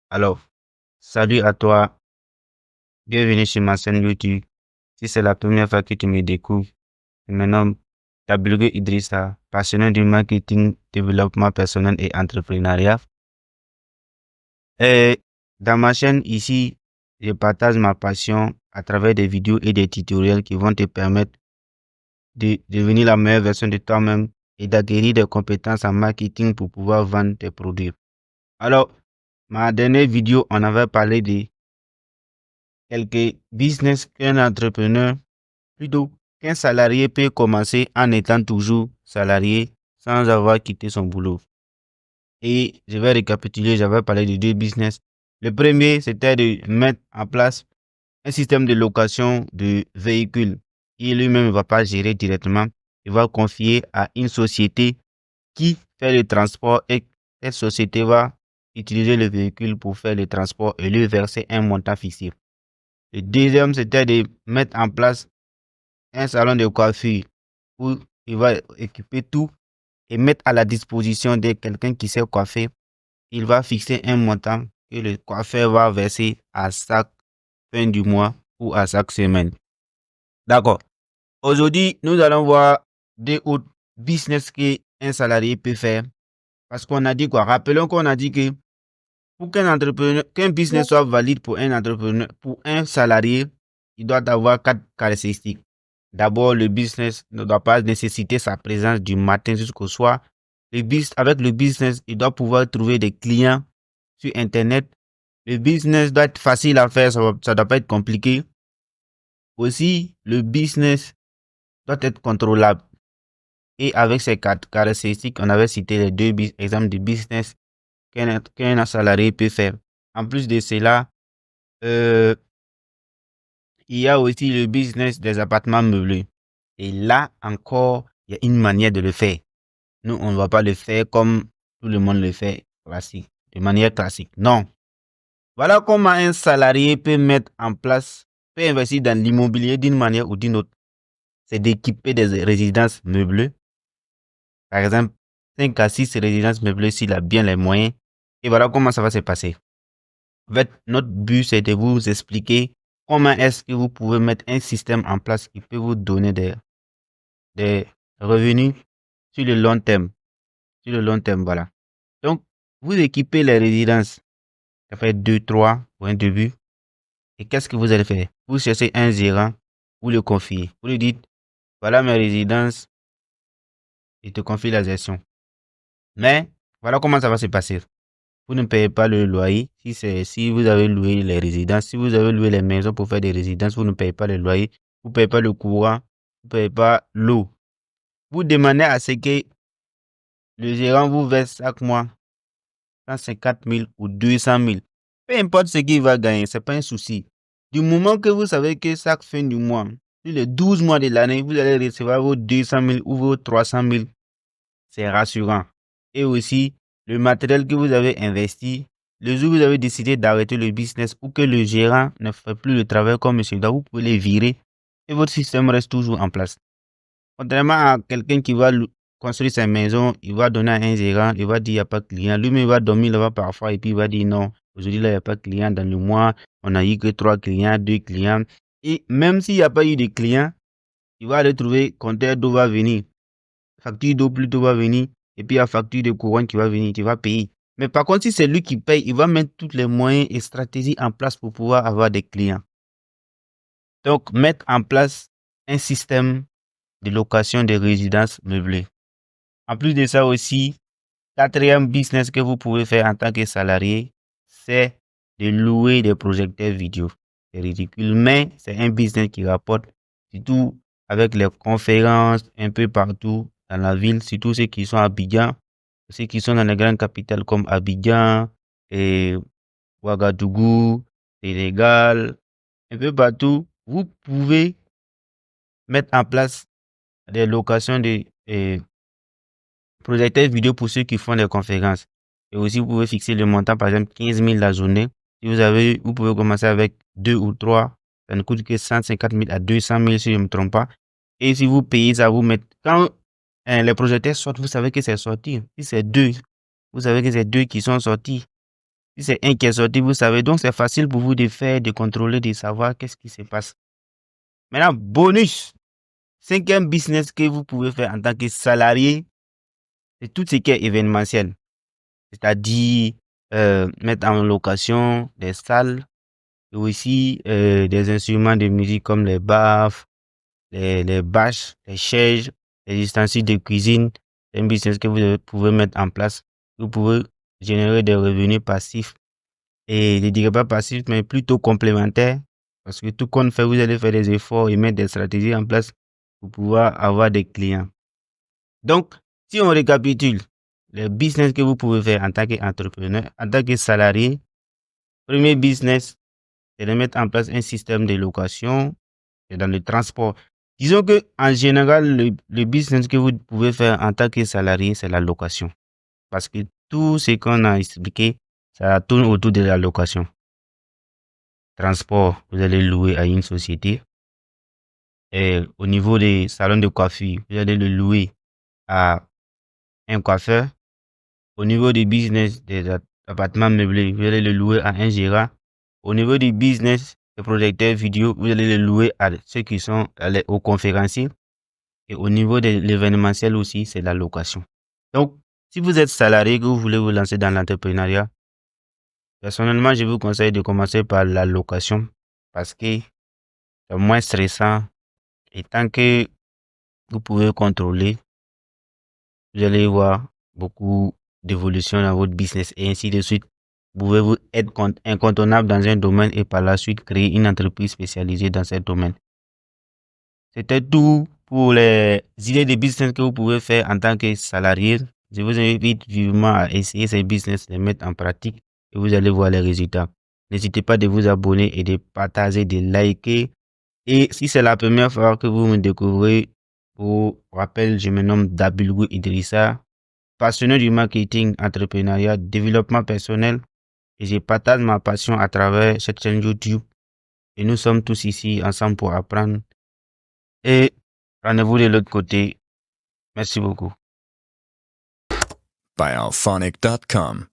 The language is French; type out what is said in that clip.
Alors, salut à toi, bienvenue sur ma chaîne YouTube. Si c'est la première fois que tu me découvres, je me nomme Tabulgue Idrissa, passionné du marketing, développement personnel et entrepreneuriat. Et dans ma chaîne ici, je partage ma passion à travers des vidéos et des tutoriels qui vont te permettre de devenir la meilleure version de toi-même et d'acquérir des compétences en marketing pour pouvoir vendre tes produits. Alors, ma dernière vidéo, on avait parlé de quelques business qu'un entrepreneur, plutôt qu'un salarié peut commencer en étant toujours salarié sans avoir quitté son boulot. Et je vais récapituler, j'avais parlé de deux business. Le premier, c'était de mettre en place un système de location de véhicules. Il lui-même ne va pas gérer directement. Il va confier à une société qui fait le transport et cette société va utiliser le véhicule pour faire le transport et lui verser un montant fixé. Le deuxième, c'était de mettre en place un salon de coiffure où il va équiper tout et mettre à la disposition de quelqu'un qui sait coiffer. Il va fixer un montant que le coiffeur va verser à chaque fin du mois ou à chaque semaine. D'accord. Aujourd'hui, nous allons voir des autres business qu'un salarié peut faire. Parce qu'on a dit quoi? Rappelons qu'on a dit que pour qu'un business soit valide pour un entrepreneur, pour un salarié, il doit avoir 4 caractéristiques. D'abord, le business ne doit pas nécessiter sa présence du matin jusqu'au soir. Avec le business, il doit pouvoir trouver des clients sur Internet. Le business doit être facile à faire, ça ne doit pas être compliqué. Aussi, le business doit être contrôlable. Et avec ces 4 caractéristiques, on avait cité les deux exemples de business qu'un salarié peut faire. En plus de cela, il y a aussi le business des appartements meublés. Et là encore, il y a une manière de le faire. Nous, on ne va pas le faire comme tout le monde le fait, classique, de manière classique. Non. Voilà comment un salarié peut mettre en place, peut investir dans l'immobilier d'une manière ou d'une autre. C'est d'équiper des résidences meublées. Par exemple, 5 à 6 résidences meublées s'il a bien les moyens. Et voilà comment ça va se passer. En fait, notre but, c'est de vous expliquer comment est-ce que vous pouvez mettre un système en place qui peut vous donner des revenus sur le long terme. Sur le long terme, voilà. Donc, vous équipez les résidences. Ça fait 2, 3 pour un début. Et qu'est-ce que vous allez faire? Vous cherchez un gérant, vous le confiez. Vous lui dites, voilà mes résidences, il te confie la gestion. Mais, voilà comment ça va se passer. Vous ne payez pas le loyer. Si vous avez loué les résidences, si vous avez loué les maisons pour faire des résidences, vous ne payez pas le loyer, vous ne payez pas le courant, vous ne payez pas l'eau. Vous demandez à ce que le gérant vous verse chaque mois 150 000 ou 200 000. Peu importe ce qu'il va gagner, ce n'est pas un souci. Du moment que vous savez que chaque fin du mois, sur les 12 mois de l'année, vous allez recevoir vos 200 000 ou vos 300 000, c'est rassurant. Et aussi, le matériel que vous avez investi, le jour où vous avez décidé d'arrêter le business ou que le gérant ne fait plus le travail comme monsieur, vous pouvez les virer et votre système reste toujours en place. Contrairement à quelqu'un qui va construire sa maison, il va donner à un gérant, il va dire il n'y a pas de client. Lui-même, il va dormir là-bas parfois et puis il va dire non, aujourd'hui là, il n'y a pas de client. Dans le mois, on n'a eu que 3 clients, 2 clients. Et même s'il n'y a pas eu de clients, il va aller trouver compteur d'eau va venir. Facture d'eau plutôt va venir. Et puis, il y a facture de courant qui va venir, tu vas payer. Mais par contre, si c'est lui qui paye, il va mettre tous les moyens et stratégies en place pour pouvoir avoir des clients. Donc, mettre en place un système de location de résidences meublées. En plus de ça aussi, quatrième business que vous pouvez faire en tant que salarié, c'est de louer des projecteurs vidéo. C'est ridicule, mais c'est un business qui rapporte, surtout avec les conférences un peu partout dans la ville, surtout ceux qui sont à Abidjan, ceux qui sont dans les grandes capitales comme Abidjan et Ouagadougou, Sénégal, un peu partout. Vous pouvez mettre en place des locations de projecteurs vidéo pour ceux qui font des conférences. Et aussi, vous pouvez fixer le montant, par exemple, 15 000 la journée. Si vous pouvez commencer avec 2 ou 3. Ça ne coûte que 150 000 à 200 000 si je ne me trompe pas. Et si vous payez ça, vous mettez. Quand les projecteurs sortent, vous savez que c'est sorti. Si c'est 2, vous savez que c'est 2 qui sont sortis. Si c'est un qui est sorti, vous savez. Donc, c'est facile pour vous de faire, de contrôler, de savoir qu'est-ce qui se passe. Maintenant, bonus. 5e business que vous pouvez faire en tant que salarié, c'est tout ce qui est événementiel. C'est-à-dire mettre en location des salles et aussi des instruments de musique comme les baffes, les bâches, les chaises, les ustensiles de cuisine. C'est un business que vous pouvez mettre en place. Vous pouvez générer des revenus passifs. Et je ne dirais pas passifs, mais plutôt complémentaires. Parce que tout compte fait, vous allez faire des efforts et mettre des stratégies en place pour pouvoir avoir des clients. Donc, si on récapitule, les business que vous pouvez faire en tant qu'entrepreneur, en tant que salarié, premier business, c'est de mettre en place un système de location et dans le transport. Disons que en général, le business que vous pouvez faire en tant que salarié, c'est la location. Parce que tout ce qu'on a expliqué, ça tourne autour de la location. Transport, vous allez louer à une société. Et au niveau des salons de coiffure, vous allez le louer à un coiffeur. Au niveau du business des appartements meublés, vous allez le louer à un gérant. Au niveau du business des projecteurs vidéo, vous allez le louer à ceux qui sont aux conférenciers. Et au niveau de l'événementiel aussi, c'est la location. Donc, si vous êtes salarié, que vous voulez vous lancer dans l'entrepreneuriat, personnellement, je vous conseille de commencer par la location parce que c'est moins stressant et tant que vous pouvez contrôler, vous allez voir beaucoup d'évolution dans votre business et ainsi de suite. Vous pouvez vous être incontournable dans un domaine et par la suite créer une entreprise spécialisée dans ce domaine. C'était tout pour les idées de business que vous pouvez faire en tant que salarié. Je vous invite vivement à essayer ces business, les mettre en pratique et vous allez voir les résultats. N'hésitez pas de vous abonner et de partager, de liker. Et si c'est la première fois que vous me découvrez, pour rappel, je me nomme Dabilgou Idrissa, passionné du marketing, entrepreneuriat, développement personnel. Et je partage ma passion à travers cette chaîne YouTube. Et nous sommes tous ici ensemble pour apprendre. Et rendez-vous de l'autre côté. Merci beaucoup. Bialphonic.com